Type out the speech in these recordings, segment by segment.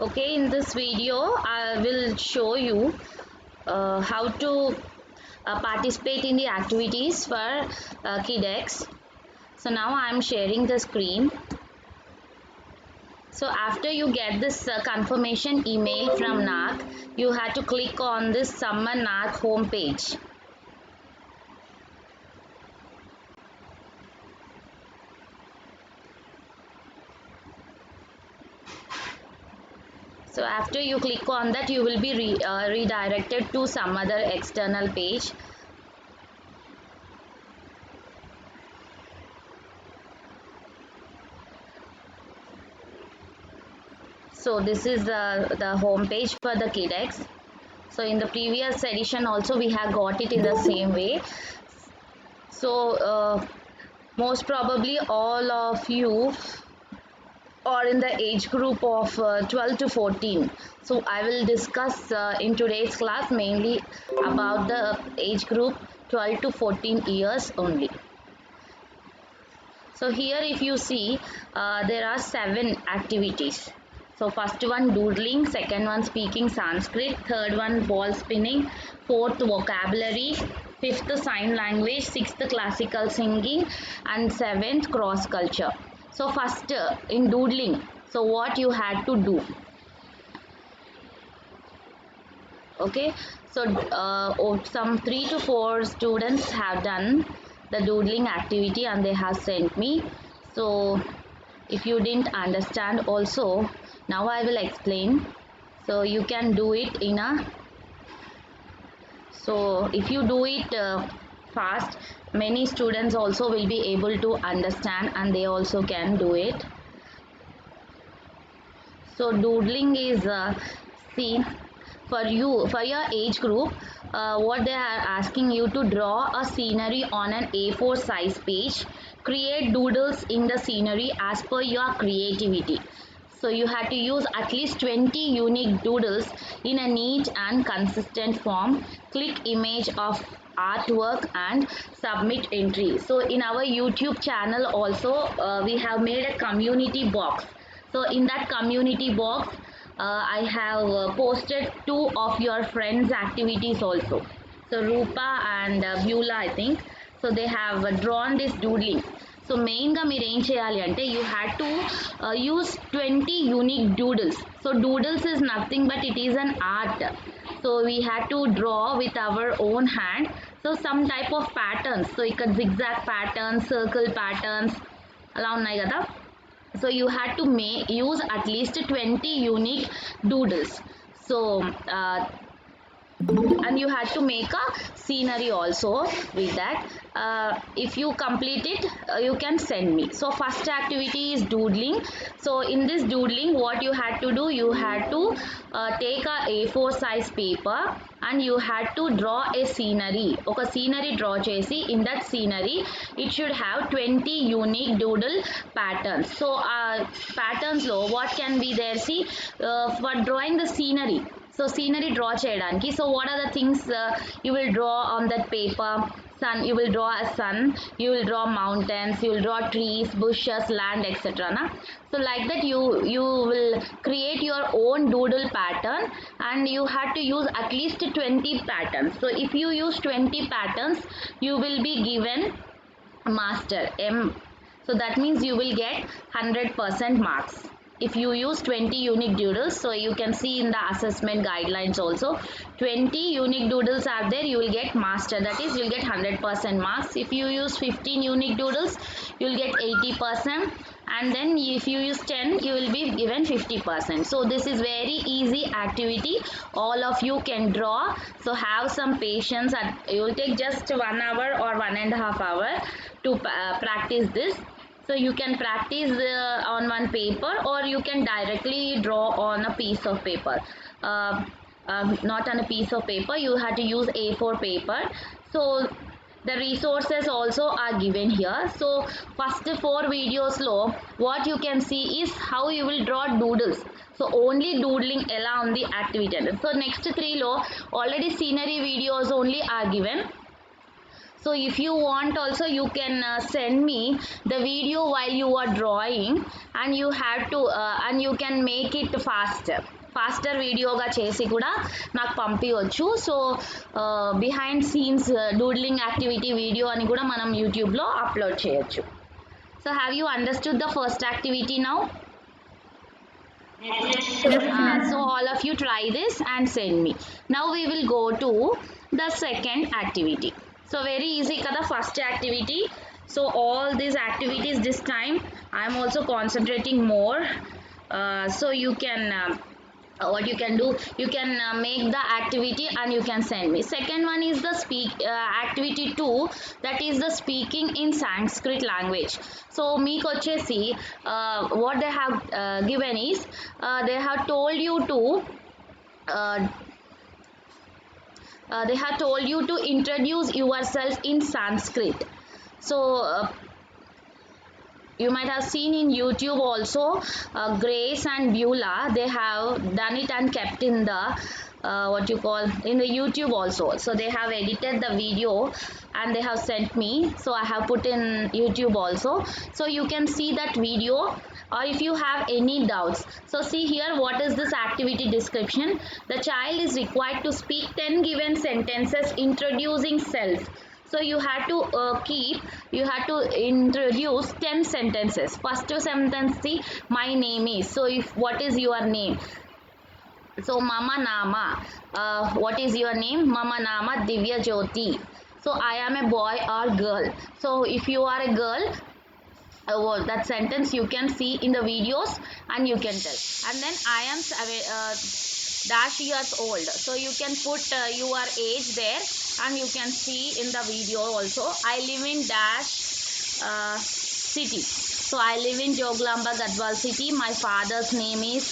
Okay, in this video I will show you how to participate in the activities for KidX. So now I am sharing the screen. So after you get this confirmation email from NARC, you have to click on this Summer NARC homepage. So after you click on that, you will be redirected to some other external page. So this is the home page for the KidX. So in the previous edition also we have got it in the same way. So most probably all of you are in the age group of 12 to 14. So I will discuss in today's class mainly about the age group 12 to 14 years only. So here if you see there are 7 activities. So first one doodling, second one speaking Sanskrit, third one ball spinning, fourth vocabulary, fifth sign language, sixth classical singing, and seventh cross culture. So first in doodling, so what you had to do. Okay, so some 3 to 4 students have done the doodling activity and they have sent me. So if you didn't understand also, now I will explain. So you can do it in a, so if you do it fast, many students also will be able to understand and they also can do it. So doodling is see, for you, for your age group, what they are asking you to draw a scenery on an A4 size page, create doodles in the scenery as per your creativity. So you have to use at least 20 unique doodles in a neat and consistent form. Click image of artwork and submit entry. So in our YouTube channel also we have made a community box. So in that community box I have posted 2 of your friends activities also. So Rupa and Beulah I think. So they have drawn this doodling. So మెయిన్గా మీరు ఏం చేయాలి అంటే you had to use 20 unique doodles. So doodles is nothing but it is an art. So we had to draw with our own hand. So some type of patterns, so ఇక్కడ zigzag patterns, circle patterns అలా ఉన్నాయి కదా. So you had to use at least 20 unique doodles. So and you had to make a scenery also with that. If you complete it you can send me. So first activity is doodling. So in this doodling what you had to do, you had to take a A4 size paper and you had to draw a scenery. Okay, scenery draw chesi, in that scenery it should have 20 unique doodle patterns. So patterns lo what can be there, see, for drawing the scenery. So scenery draw cheyadaniki, so what are the things you will draw on that paper? Sun, you will draw a sun, you will draw mountains, you will draw trees, bushes, land, etc. na? So like that you will create your own doodle pattern and you have to use at least 20 patterns. So if you use 20 patterns you will be given master M. So that means you will get 100% marks if you use 20 unique doodles. So you can see in the assessment guidelines also 20 unique doodles are there, you will get master, that is you will get 100% marks. If you use 15 unique doodles you will get 80%, and then if you use 10 you will be given 50%. So this is very easy activity, all of you can draw. So have some patience, and you will take just 1 hour or 1.5 hours to practice this. So you can practice on one paper or you can directly draw on a piece of paper. Not on a piece of paper, you have to use A4 paper. So the resources also are given here. So first 4 videos lo what you can see is how you will draw doodles. So only doodling along the activity. So next 3 lo already scenery videos only are given. So if you want also, you can send me the video while you are drawing, and you have to and you can make it faster వీడియోగా చేసి కూడా నాకు పంపించవచ్చు. So behind scenes doodling activity video అని కూడా మనం యూట్యూబ్లో upload చేయొచ్చు. So have you understood the first activity now? So all of you try this and send me. Now we will go to the second activity. So very easy kada first activity. So all these activities this time I am also concentrating more. So you can what you can do, you can make the activity and you can send me. Second one is the activity 2, that is the speaking in Sanskrit language. So meeku vachesi what they have given is they have told you to introduce yourself in Sanskrit. So you might have seen in YouTube also, Grace and Beulah, they have done it and kept in the what you call in the YouTube also. So they have edited the video and they have sent me, so I have put in YouTube also, so you can see that video. Or if you have any doubts, so see here, what is this activity description? The child is required to speak 10 given sentences introducing self. So you have to introduce 10 sentences. First sentence, see, my name is. So if what is your name? So Mama Nama. What is your name? Mama Nama Divya Jyoti. So I am a boy or girl. So if you are a girl, that sentence you can see in the videos and you can tell. And then I am dash years old. So you can put your age there and you can see in the video also. I live in dash city. So I live in Joglamba Gadwal city. My father's name is,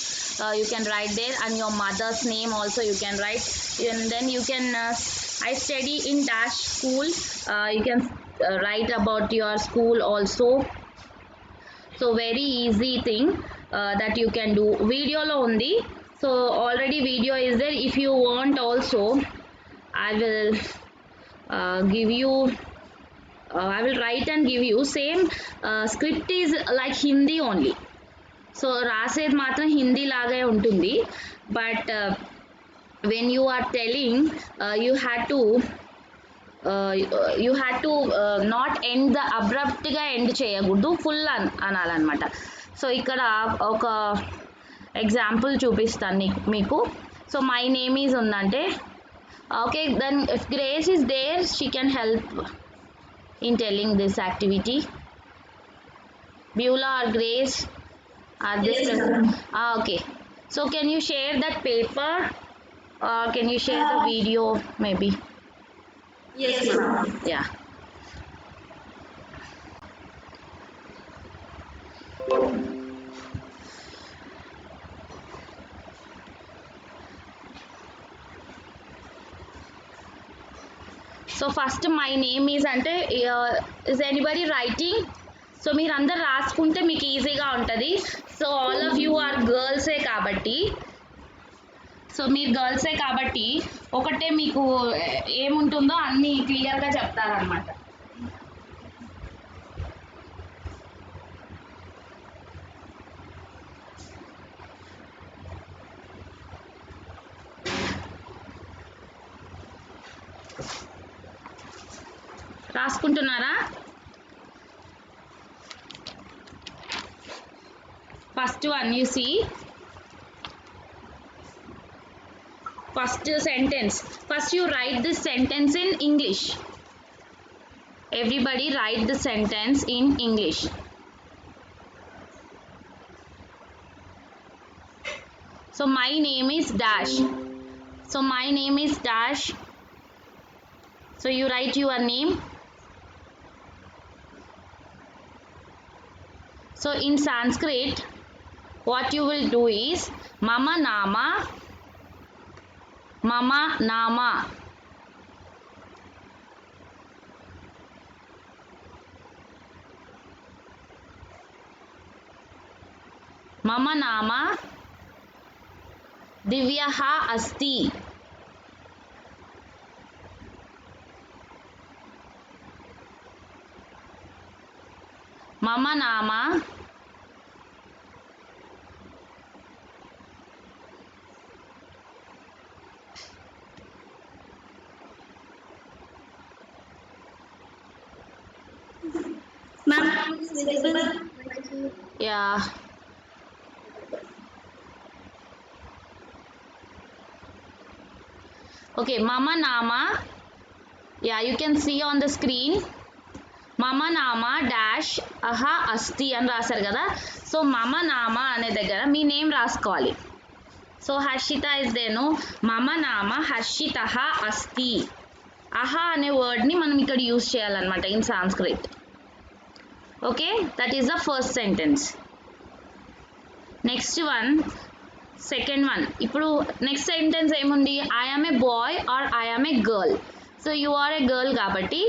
you can write there, and your mother's name also you can write. And then you can I study in dash school. You can write about your school also. So very easy thing that you can do. Video lo undi. So already video is there. If you want also, I will give you I will write and give you. Same script is like Hindi only. So రాసేది మాత్రం హిందీ లాగే ఉంటుంది. But when you are telling, you had to not end the అబ్రప్ట్గా end చేయకూడదు, full అనాలన్నమాట. So ఇక్కడ ఒక example చూపిస్తాను మీకు. సో మై నేమ్ ఈజ్ ఉందంటే, okay, then if Grace is there, she can help in telling this activity. Beulah or Grace are this present? Okay. So can you share that paper or can you share the video maybe? Yes, ma'am. Yeah. So first my name is ante, is anybody writing? So మీరు అందరు రాసుకుంటే మీకు ఈజీగా ఉంటుంది. So all of you are గర్ల్సే కాబట్టి, so మీరు గర్ల్సే కాబట్టి ఒకటే మీకు ఏముంటుందో అన్నీ క్లియర్గా చెప్తారనమాట. రాసుకుంటున్నారా? First one, you see, first sentence. First you write this sentence in English. Everybody write the sentence in English. So my name is dash. So my name is dash. So you write your name. So in Sanskrit, what you will do is Mama Nama, Mama Nama. Mama Nama Divyaha Asti. मम नाम Ma'am, it's visible. yeah. Okay, mama nama, yeah, you can see on the screen. మమ నామ dash అహా అస్తి అని రాశారు కదా. So మమ నామ అనే దగ్గర మీ నేమ్ రాసుకోవాలి. సో హర్షిత ఇస్ దేను, మమ నామ హర్షిత అస్తి. అహా అనే వర్డ్ని మనం ఇక్కడ యూజ్ చేయాలన్నమాట in Sanskrit. Okay, that is the first sentence. Next one, second one. ఇప్పుడు నెక్స్ట్ సెంటెన్స్ ఏముంది, I am a boy or I am a girl. So you are a girl కాబట్టి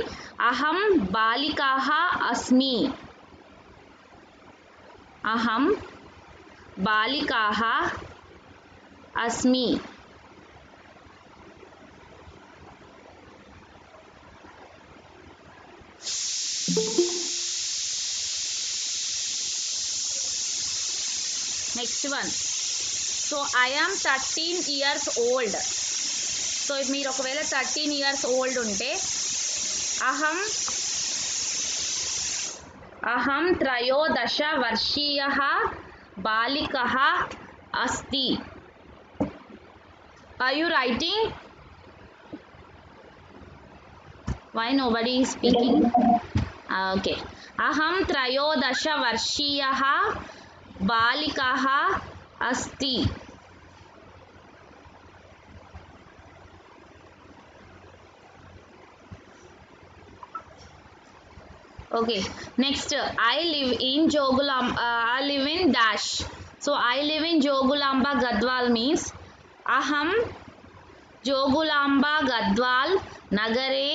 అహం బాలికాః అస్మి. అహం బాలికాః అస్మి. Next one, so I am 13 years old. సో మీరు ఒకవేళ 13 years old ఉంటే అహం అహం త్రయోదశ వర్షీయः బాలికः అస్తి. Are you writing? Why nobody is speaking? Okay, అహం త్రయోదశ వర్షీయः బాలికः అస్తి. Okay, next I live in Jogulamba. I live in dash. So I live in Jogulamba Gadwal means aham Jogulamba Gadwal Nagare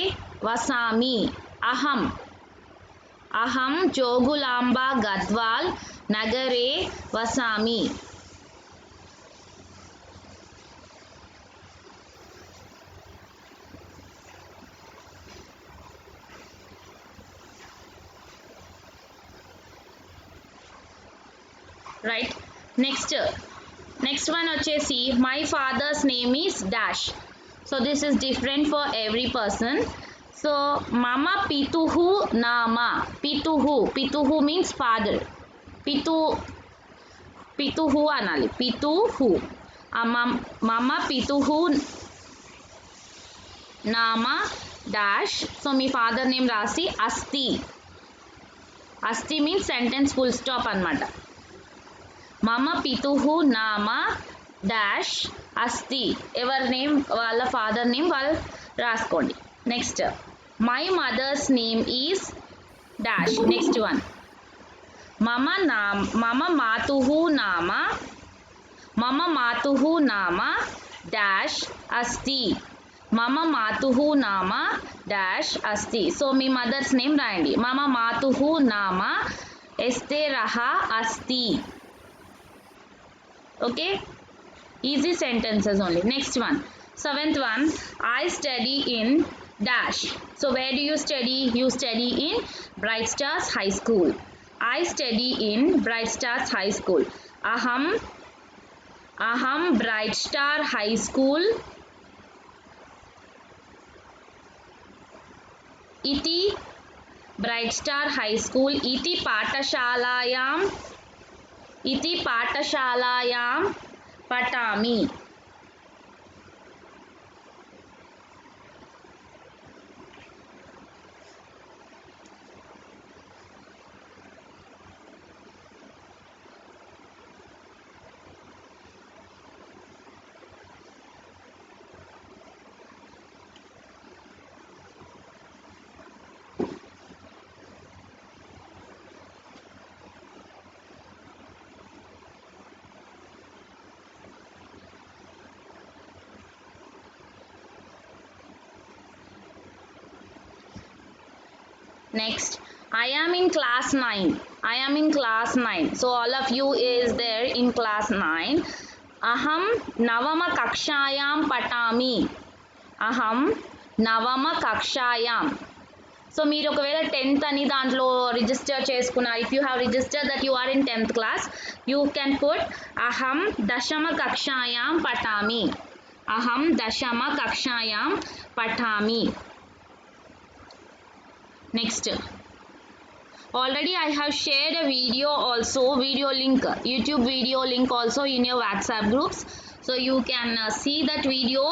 Vasami. Aham Jogulamba Gadwal Nagare Vasami. Right, next one వచ్చేసి my father's name is dash. So this is different for every person. So mama pituhu nama. Pituhu means father. Pituhu anali. Pituhu. Mama pituhu nama dash. So me father name రాసి asti. Asti means sentence full stop అన్నమాట. మమ పితుహు నామ dash అస్తి. ఎవరి name వాళ్ళ father name వాళ్ళు రాసుకోండి. Next my mother's name is dash. Next one మమ మాతుహు నామ డాష్ అస్తి. మమ మాతుహు నామ డాష్ అస్తి. సో మీ మదర్స్ నేమ్ రాయండి. మమ మాతుహు నామ ఎస్తేరహ అస్తి. Okay, easy sentences only. Next one, seventh one, I study in dash. So where do you study? You study in Bright Stars High School. I study in Bright Stars High School. Aham Bright Star High School iti Bright Star High School iti పాఠశాలాయాం పఠామి. Next, I am in class 9. I am in class 9. So all of you is there in class 9. Aham Navama Kakshayam Patami. Aham Navama Kakshayam. సో మీరు ఒకవేళ 10th అని దాంట్లో register చేసుకున్నారు, if you have register that you are in 10th class, you can put అహం దశమ కక్షాయాం పఠామి. అహం దశమ కక్షాయాం పఠామి. Next, already I have shared a video also, video link, YouTube video link also in your WhatsApp groups. So you can see that video,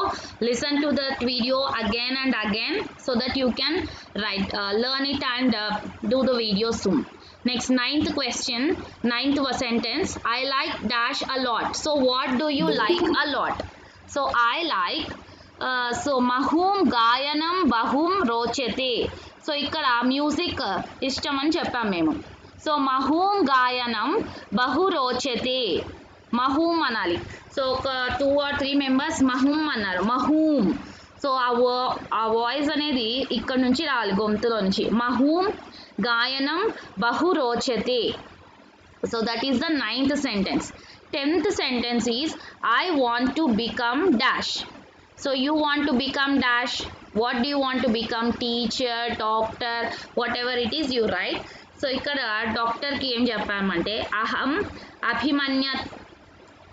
listen to that video again and again so that you can write, learn it and do the video soon. Next, 9th question, 9th sentence. I like dash a lot. So what do you like a lot? So I like, so mahum gayanam bahum rochete. So ఇక్కడ music ఇష్టం అని చెప్పాం మేము. So మహూం గాయనం బహు రోచతే. మహూం అనాలి. So ఒక 2 or 3 members మహూం అన్నారు, మహూం. సో ఆ వాయిస్ అనేది ఇక్కడ నుంచి రావాలి, గొంతులో నుంచి. మహూం గాయనం బహు రోచతే. So that is the 9th sentence. 10th sentence is I want to become dash. So you want to become dash. What do you want to become? Teacher, doctor, whatever it is you write. So ఇక్కడ డాక్టర్కి ఏం చెప్పామంటే అహం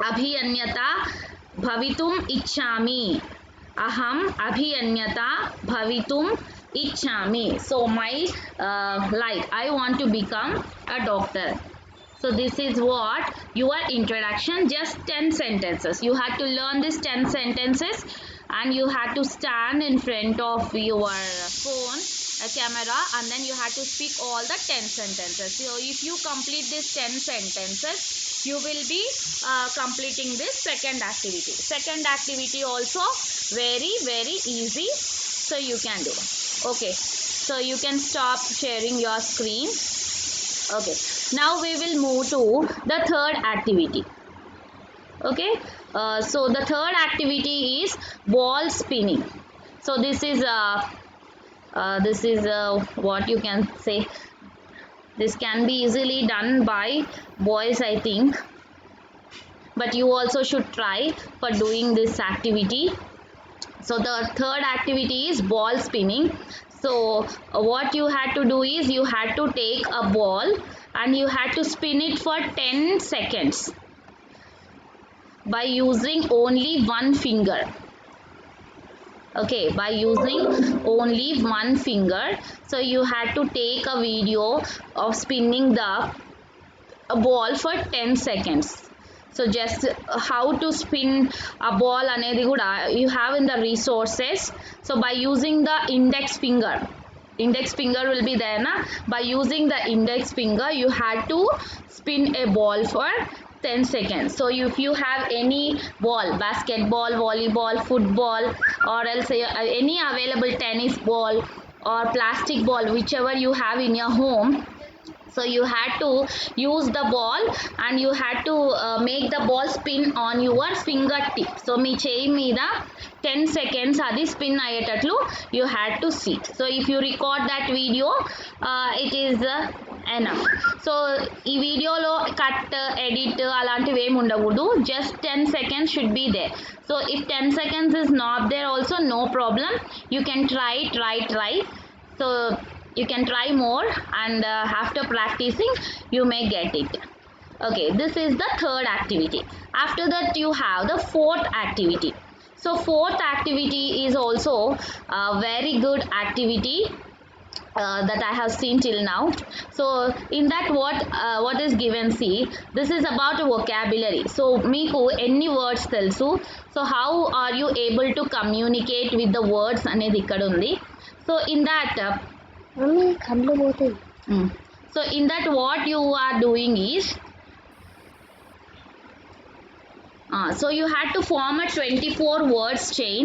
అభియన్యత భవితుం ఇచ్చామి. అహం అభియన్యత భవితుం ఇచ్చామి. So my like I want to become a doctor. So this is what your introduction, just 10 sentences. You have to learn these 10 sentences and you have to stand in front of your phone, a camera, and then you have to speak all the 10 sentences. So if you complete these 10 sentences, you will be completing this second activity. Second activity also very easy, so you can do. Okay, so you can stop sharing your screen. Okay, now we will move to the third activity. Okay, so the third activity is ball spinning. So this is what you can say, this can be easily done by boys I think, but you also should try for doing this activity. So the third activity is ball spinning. So what you had to do is you had to take a ball and you had to spin it for 10 seconds by using only one finger. Okay, by using only one finger. So you had to take a video of spinning the ball for 10 seconds. So just how to spin a ball anedi kuda you have in the resources. So by using the index finger will be there na. By using the index finger you had to spin a ball for 10 seconds. So if you have any ball, basketball, volleyball, football, or else any available tennis ball or plastic ball, whichever you have in your home, so you had to use the ball and you had to make the ball spin on your fingertip. So మీ చేయి మీద 10 seconds అది spin అయ్యేటట్లు you had to see. So if you record that video, it is enough. So ఈ వీడియోలో cut edit అలాంటివి ఏమి ఉండకూడదు, just 10 seconds should be there. So if 10 seconds is not there also, no problem, you can try. So you can try more and after practicing you may get it. Okay, this is the third activity. After that you have the fourth activity. So fourth activity is also a very good activity that I have seen till now. So in that what is given, see, this is about vocabulary. So meeku any words telsu, so how are you able to communicate with the words anedi ikkada undi. So in that so in that what you are doing is so you had to form a 24 words chain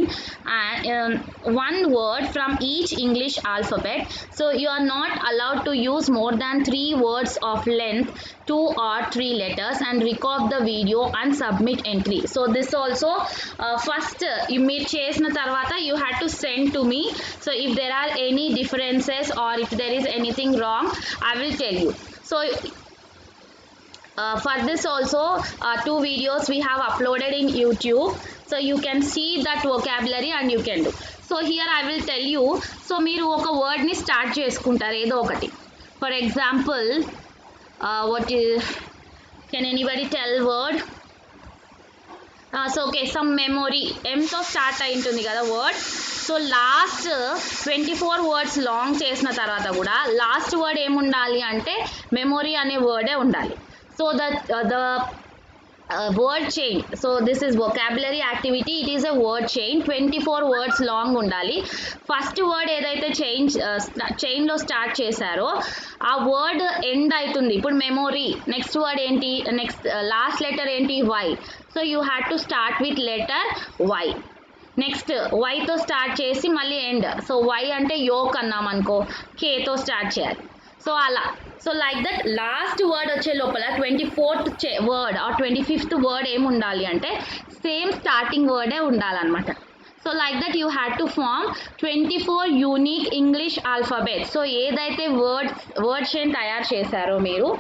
and one word from each English alphabet. So you are not allowed to use more than 3 words of length, 2 or 3 letters, and record the video and submit entry. So this also first you meet chesina tarvata you had to send to me. So if there are any differences or if there is anything wrong, I will tell you. So for this also 2 videos we have uploaded in YouTube, so you can see that vocabulary and you can do. So here I will tell you. So మీరు ఒక వర్డ్ని start చేసుకుంటారు ఏదో ఒకటి. For example what can anybody tell word? So okay, some memory, ఎంతో start అయి ఉంటుంది కదా word. So last 24 words long చేసిన తర్వాత కూడా లాస్ట్ వర్డ్ ఏముండాలి అంటే మెమొరీ అనే వర్డే ఉండాలి. So the word chain. So this is vocabulary activity. It is a word chain. 24 words long ఉండాలి. ఫస్ట్ వర్డ్ ఏదైతే చైన్లో స్టార్ట్ చేశారో ఆ వర్డ్ ఎండ్ అవుతుంది. ఇప్పుడు మెమొరీ, నెక్స్ట్ వర్డ్ ఏంటి, నెక్స్ట్ లాస్ట్ లెటర్ ఏంటి, Y. So you had to start with letter Y. Next వైతో స్టార్ట్ చేసి మళ్ళీ ఎండ్. సో వై అంటే యోక్ అన్నాం అనుకో, కేతో స్టార్ట్ చేయాలి. సో అలా, so like that last word వచ్చే లోపల 24th word or 25th word ఏమి ఉండాలి అంటే సేమ్ స్టార్టింగ్ వర్డే ఉండాలన్నమాట. So like that you had to form 24 unique English alphabet. So ఏదైతే వర్డ్ చైన్ తయారు చేశారో మీరు,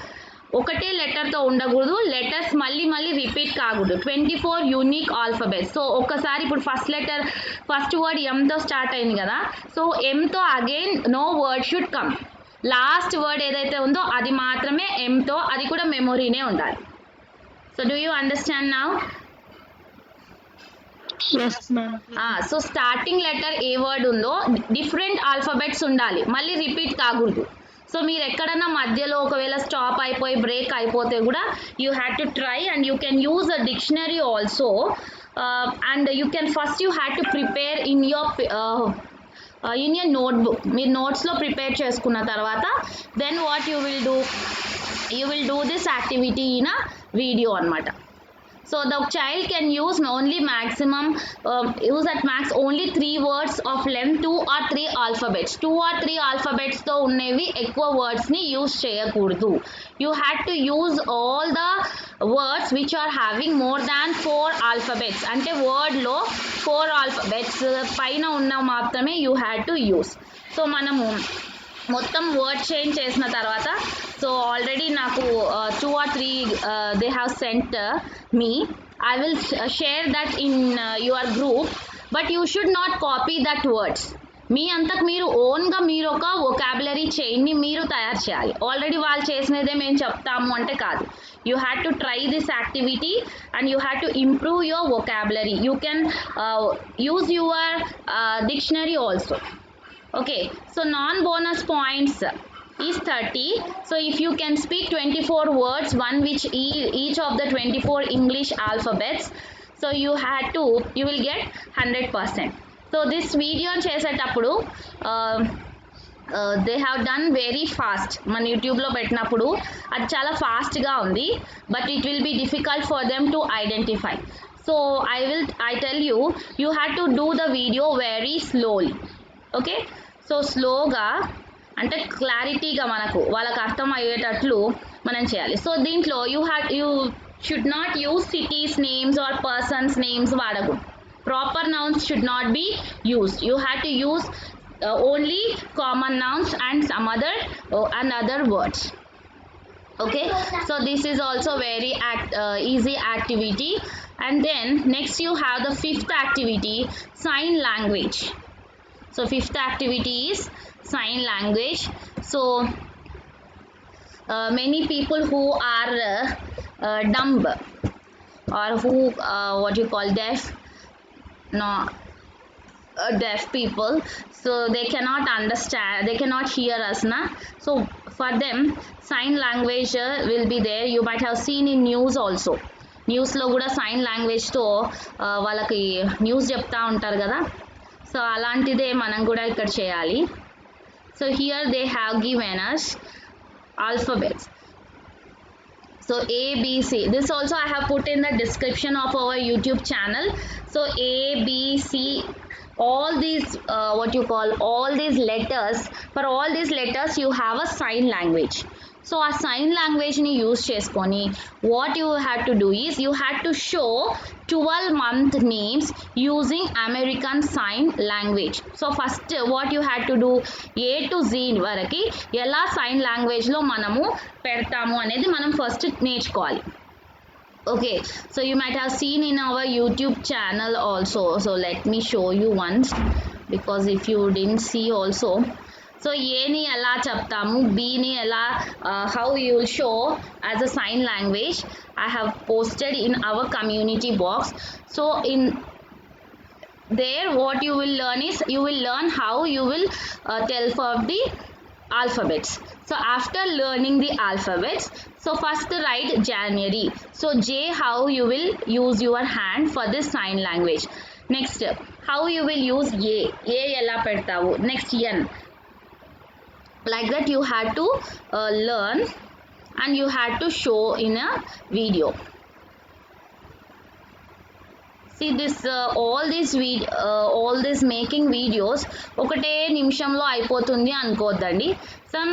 ఒకటే లెటర్తో ఉండకూడదు, లెటర్స్ మళ్ళీ రిపీట్ కాకూడదు. 24 యూనిక్ ఆల్ఫాబెట్స్. సో ఒక్కసారి ఇప్పుడు ఫస్ట్ వర్డ్ ఎంతో స్టార్ట్ అయింది కదా, సో ఎంతో again no word should come. Last word ఏదైతే ఉందో అది మాత్రమే ఎంతో, అది కూడా మెమొరీనే ఉండాలి. So do you understand now? So starting letter ఏ వర్డ్ ఉందో డిఫరెంట్ ఆల్ఫాబెట్స్ ఉండాలి, మళ్ళీ రిపీట్ కాకూడదు. సో మీరు ఎక్కడన్నా మధ్యలో ఒకవేళ స్టాప్ అయిపోయి బ్రేక్ అయిపోతే కూడా you had to try and you can use a dictionary also. And you can first you had to prepare in your notebook. మీరు నోట్స్లో ప్రిపేర్ చేసుకున్న తర్వాత then what you will do this activity in a video అనమాట. So the child can use only use at max only 3 words of length, 2 or 3 alphabets. 2 or 3 alphabets తో ఉన్నవి ఎక్కువ words ని use చేయకూడదు. You had to use all the words which are having more than 4 alphabets. అంటే word లో 4 alphabets పైన ఉన్న మాత్రమే you had to use. So మనము మొత్తం వర్డ్ చేంజ్ చేసిన తర్వాత, సో ఆల్రెడీ నాకు 2 or 3 they have sent me. I will share that in your group, but you should not copy that words. మీ అంతకు మీరు ఓన్గా మీరు ఒక వొకాబులరీ చైన్ని మీరు తయారు చేయాలి. ఆల్రెడీ వాళ్ళు చేసినదే మేము చెప్తాము అంటే కాదు. You had to try this activity and you had to improve your vocabulary. You can use your dictionary also. Okay, so non-bonus points is 30. So if you can speak 24 words, one which each of the 24 English alphabets, so you will get 100%. So this video చేసేటప్పుడు they have done very fast. మన యూట్యూబ్లో పెట్టినప్పుడు అది చాలా ఫాస్ట్గా ఉంది, but it will be difficult for them to identify. So I tell you, you had to do the video very slowly. Okay, so స్లోగా అంటే క్లారిటీగా మనకు వాళ్ళకి అర్థం అయ్యేటట్లు మనం చేయాలి. సో దీంట్లో you should not use cities names or persons names వాడకూడదు. Proper nouns should not be used. You have to use only common nouns and some other words. Okay, so this is also very easy activity. And then next you have the 5th activity, sign language. So 5th activity is sign language. So many people who are dumb or who what you call deaf people, so they cannot understand, they cannot hear us na. So for them sign language will be there. You might have seen in news also. న్యూస్లో కూడా sign లాంగ్వేజ్తో వాళ్ళకి news చెప్తా ఉంటారు కదా. So అలాంటిదే మనం కూడా ఇక్కడ చేయాలి. So here they have given us alphabets. So A, B, C. This also I have put in the description of our YouTube channel. So A, B, C, all these all these letters, for all these letters you have a sign language. So ఆ sign లాంగ్వేజ్ని use చేసుకొని what you had to do is you had to show 12 month names using American sign language. So first what you had to do, A to Z వరకు ఎలా sign లాంగ్వేజ్లో మనము పెడతాము అనేది మనం ఫస్ట్ నేర్చుకోవాలి. Okay, so you might have seen in our YouTube channel also. So let me show you once. because if you didn't see also. So ఏని ఎలా చెప్తాము, బీని ఎలా, how you will show as a sign language, I have posted in our community box. So in there what you will learn is, you will learn how you will tell for the alphabets. So after learning the alphabets, so first write January. So J, how you will use your hand for this sign language. Next, how you will use A ఎలా పెడతావు. Next, N. Like that you had to learn and you had to show in a video. See this all this making videos ఒకటే నిమిషంలో అయిపోతుంది అనుకోవద్దండి. Some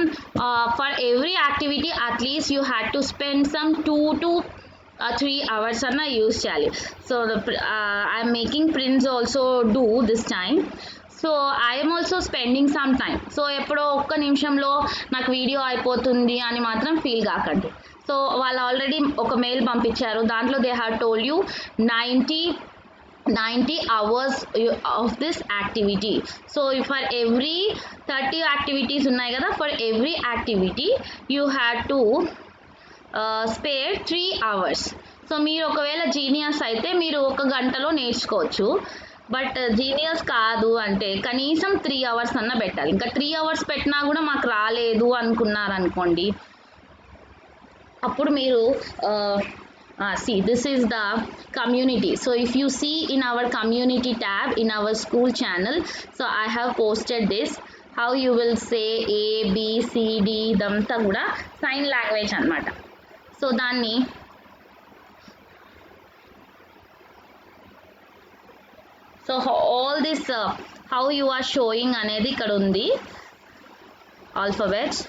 for every activity at least you had to spend some 2 to 3 hours అన్న use చేయాలి. So I am making prints also do this time. So I'm also spending some time. So ఎప్పుడో ఒక్క నిమిషంలో నాకు video అయిపోతుంది అని మాత్రం feel కాకండి. సో వాళ్ళు ఆల్రెడీ ఒక మెయిల్ పంపించారు, దాంట్లో they have told you 90 hours of this activity. So for every 30 activities ఉన్నాయి కదా, for every activity you had to spare 3 hours. So మీరు ఒకవేళ జీనియస్ అయితే మీరు 1 గంటలో నేర్చుకోవచ్చు. బట్ జీనియస్ కాదు అంటే కనీసం 3 hours అన్న పెట్టాలి. ఇంకా 3 hours పెట్టినా కూడా మాకు రాలేదు అనుకున్నారనుకోండి, అప్పుడు మీరు see this is the community. So if you see in our community tab in our school channel, so I have posted this how you will say A B C D ఇదంతా కూడా sign language అన్నమాట. So దాన్ని so all this how you are showing అనేది ఇక్కడ ఉంది alphabets.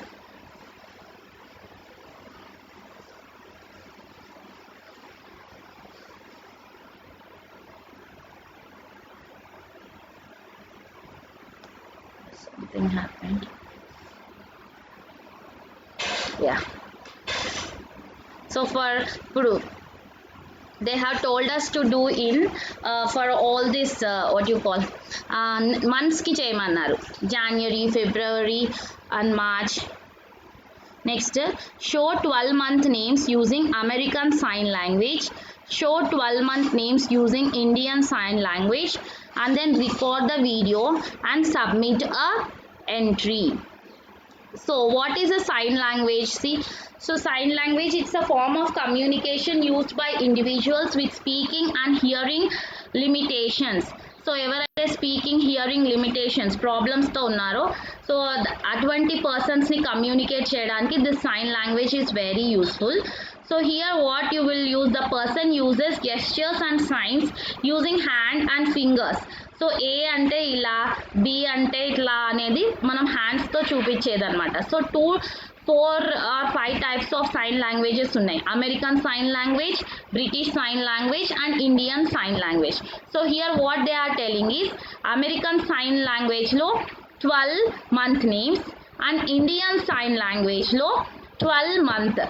Something happened. Yeah. So for Puru, they have told us to do in for all this what you call months ki cheyamannaru, January, February and March. Next, show 12-month names using American Sign Language, show 12-month names using Indian Sign Language, and then record the video and submit a entry. So what is a sign language? See, so sign language, it's a form of communication used by individuals with speaking and hearing limitations. So ఎవరైతే speaking hearing limitations ప్రాబ్లమ్స్తో ఉన్నారో, so అటువంటి పర్సన్స్ని communicate చేయడానికి this sign language is very useful. So here what you will use, the person uses gestures and signs using hand and fingers. So A అంటే ఇలా, B అంటే ఇట్లా అనేది మనం హ్యాండ్స్తో చూపించేదన్నమాట. So 4 or 5 types of sign languages ఉన్నాయి. American Sign Language, British Sign Language and Indian Sign Language. So here what they are telling is, American Sign Language లో 12 month names and Indian Sign Language లో 12 month.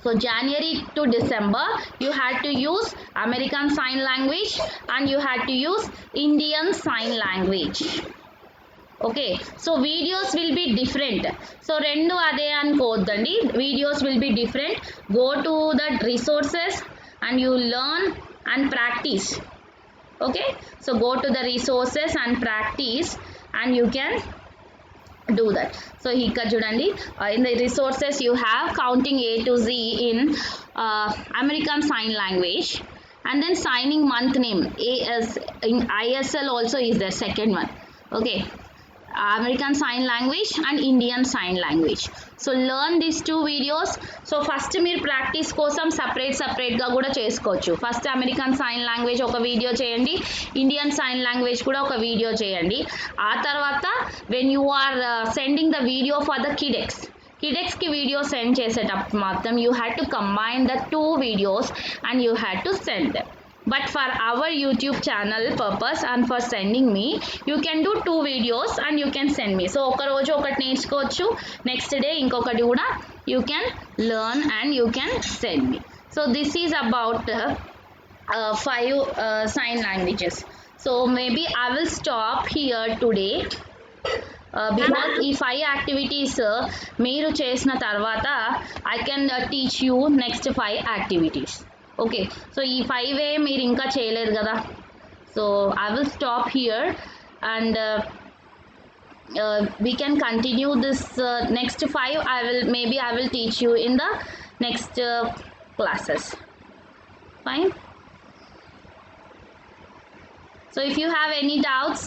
So January to December you had to use American Sign Language and you had to use Indian Sign Language. Okay, so videos will be different. So రెండు అదే అనుకోవద్దండి, videos will be different. Go to the resources and you learn and practice. Okay, so go to the resources and practice and you can do that. So ఇక్కడ చూడండి, in the resources you have counting A to Z in American Sign Language, and then signing month name AS in ISL also is the second one. Okay, American Sign Language and Indian Sign Language. So learn these 2 videos. So first మీరు practice కోసం సపరేట్గా కూడా చేసుకోవచ్చు. First American sign language ఒక video చేయండి, Indian sign language కూడా ఒక video చేయండి. ఆ తర్వాత when you are sending the video for the కిడెక్స్కి వీడియో సెండ్ చేసేటప్పుడు మాత్రం you had to combine the 2 videos and you had to send them. But for our YouTube channel purpose and for sending me, you can do 2 videos and you can send me. So ఒక రోజు ఒకటి నేర్చుకోవచ్చు, next day ఇంకొకటి కూడా you can learn and you can send me. So this is about 5 sign languages. So maybe I will stop here today. Because ఈ 5 activities మీరు చేసిన తర్వాత I can teach you next 5 activities. Okay, so ఈ 5 మీరు ఇంకా చేయలేదు కదా. So I will stop here and we can continue this next 5. I will teach you in the next classes. Fine. So if you have any doubts,